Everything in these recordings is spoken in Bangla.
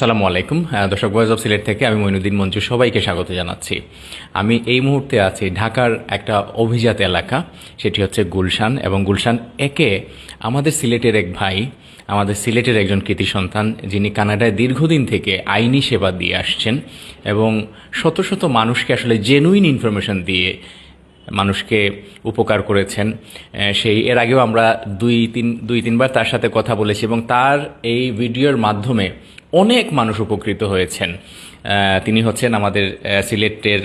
আসসালামু আলাইকুম দর্শক ভয়েস অফ সিলেট থেকে আমি মঈনুদ্দিন মঞ্জু সবাইকে স্বাগত জানাচ্ছি। আমি এই মুহূর্তে আছি ঢাকার একটা অভিজাত এলাকা, সেটি হচ্ছে গুলশান। এবং গুলশান একে আমাদের সিলেটের এক ভাই, আমাদের সিলেটের একজন কৃতি সন্তান, যিনি কানাডায় দীর্ঘদিন থেকে আইনি সেবা দিয়ে আসছেন এবং শত শত মানুষকে আসলে জেনুইন ইনফরমেশন দিয়ে মানুষকে উপকার করেছেন। সেই এর আগেও আমরা দুই তিনবার তার সাথে কথা বলেছি এবং তার এই ভিডিওর মাধ্যমে অনেক মানুষ উপকৃত হয়েছেন। তিনি হচ্ছেন আমাদের সিলেটের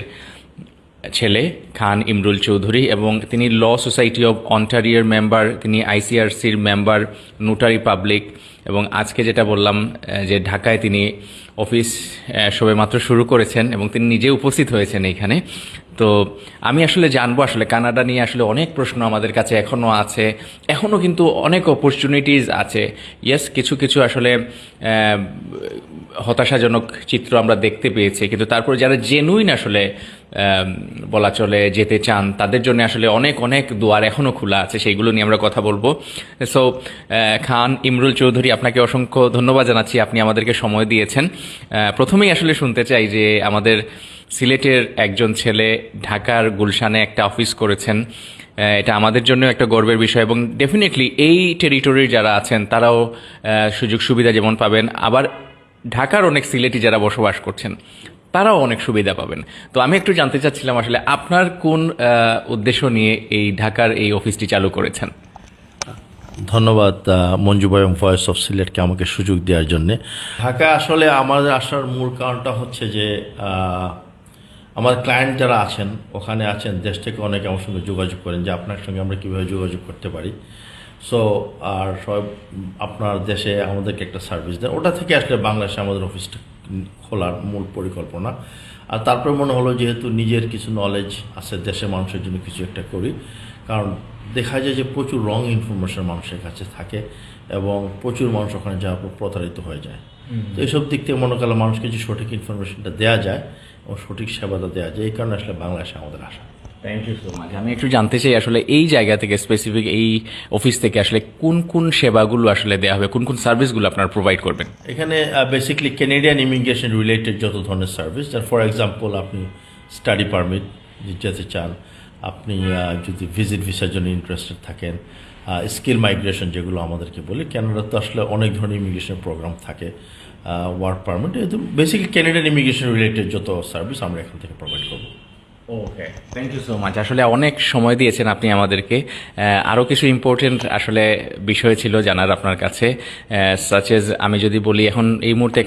ছেলে খান ইমরুল চৌধুরী এবং তিনি ল সোসাইটি অব অন্টারিওর মেম্বার, তিনি আইসিআরসির মেম্বার, নোটারি পাবলিক। এবং আজকে যেটা বললাম যে ঢাকায় তিনি অফিস সবেমাত্র শুরু করেছেন এবং তিনি নিজে উপস্থিত হয়েছেন এইখানে। তো আমি আসলে জানবো আসলে কানাডা নিয়ে আসলে অনেক প্রশ্ন আমাদের কাছে এখনও আছে, এখনও কিন্তু অনেক অপরচুনিটিস আছে। ইয়েস, কিছু কিছু আসলে হতাশাজনক চিত্র আমরা দেখতে পেয়েছি, কিন্তু তারপর যারা জেনুইন আসলে বলা চলে যেতে চান তাদের জন্য আসলে অনেক অনেক দুয়ার এখনও খোলা আছে, সেইগুলো নিয়ে আমরা কথা বলবো। সো খান ইমরুল চৌধুরী, আপনাকে অসংখ্য ধন্যবাদ জানাচ্ছি, আপনি আমাদেরকে সময় দিয়েছেন। প্রথমেই আসলে শুনতে চাই যে আমাদের সিলেটের একজন ছেলে ঢাকার গুলশানে একটা অফিস করেছেন, এটা আমাদের জন্য একটা গর্বের বিষয় এবং ডেফিনেটলি এই টেরিটরির যারা আছেন তারাও সুযোগ সুবিধা যেমন পাবেন, আবার ঢাকার অনেক সিলেটি যারা বসবাস করছেন তারাও অনেক সুবিধা পাবেন। তো আমি একটু জানতে চাচ্ছিলাম আসলে আপনার কোন উদ্দেশ্য নিয়ে এই ঢাকার এই অফিসটি চালু করেছেন? ধন্যবাদ মঞ্জু ভাই এবং ভয়েস অফ সিলেটকে আমাকে সুযোগ দেওয়ার জন্যে। ঢাকা আসলে আমাদের আসার মূল কারণটা হচ্ছে যে আমার ক্লায়েন্ট যারা আছেন ওখানে আছেন, দেশ থেকে অনেকে আমার সঙ্গে যোগাযোগ করেন যে আপনার সঙ্গে আমরা কীভাবে যোগাযোগ করতে পারি। সো আর সব আপনার দেশে আমাদেরকে একটা সার্ভিস দেন, ওটা থেকে আসলে বাংলাদেশে আমাদের অফিসটা খোলার মূল পরিকল্পনা। আর তারপরে মনে হলো যেহেতু নিজের কিছু নলেজ আছে, দেশের মানুষের জন্য কিছু একটা করি, কারণ দেখা যায় যে প্রচুর রং ইনফরমেশন মানুষের কাছে থাকে এবং প্রচুর মানুষ ওখানে যাওয়ার পর প্রতারিত হয়ে যায়। তো এইসব দিক থেকে মনে করলে মানুষকে যে সঠিক ইনফরমেশনটা দেওয়া যায় এবং সঠিক সেবাটা দেওয়া যায়, এই কারণে আসলে বাংলাদেশে আমাদের আসা। Thank you so much. আমি একটু জানতে চাই আসলে এই জায়গা থেকে স্পেসিফিক এই অফিস থেকে আসলে কোন কোন সেবাগুলো আসলে দেওয়া হবে, কোন কোন সার্ভিসগুলো আপনারা প্রোভাইড করবেন? এখানে বেসিক্যালি ক্যানাডিয়ান ইমিগ্রেশন রিলেটেড যত ধরনের সার্ভিস, ফর এক্সাম্পল আপনি স্টাডি পারমিট যেতে চান, আপনি যদি ভিজিট ভিসার জন্য ইন্টারেস্টেড থাকেন, স্কিল মাইগ্রেশন যেগুলো আমাদেরকে বলি, ক্যানাডাতে আসলে অনেক ধরনের ইমিগ্রেশন প্রোগ্রাম থাকে, work permit, basically Canadian immigration related যত সার্ভিস আমরা এখান থেকে প্রোভাইড করবো। ওকে, থ্যাংক ইউ সো মাচ। আসলে অনেক সময় দিয়েছেন আপনি আমাদেরকে। আরও কিছু ইম্পর্টেন্ট আসলে বিষয় ছিল জানার আপনার কাছে, সাচ এজ আমি যদি বলি, এখন এই মুহূর্তে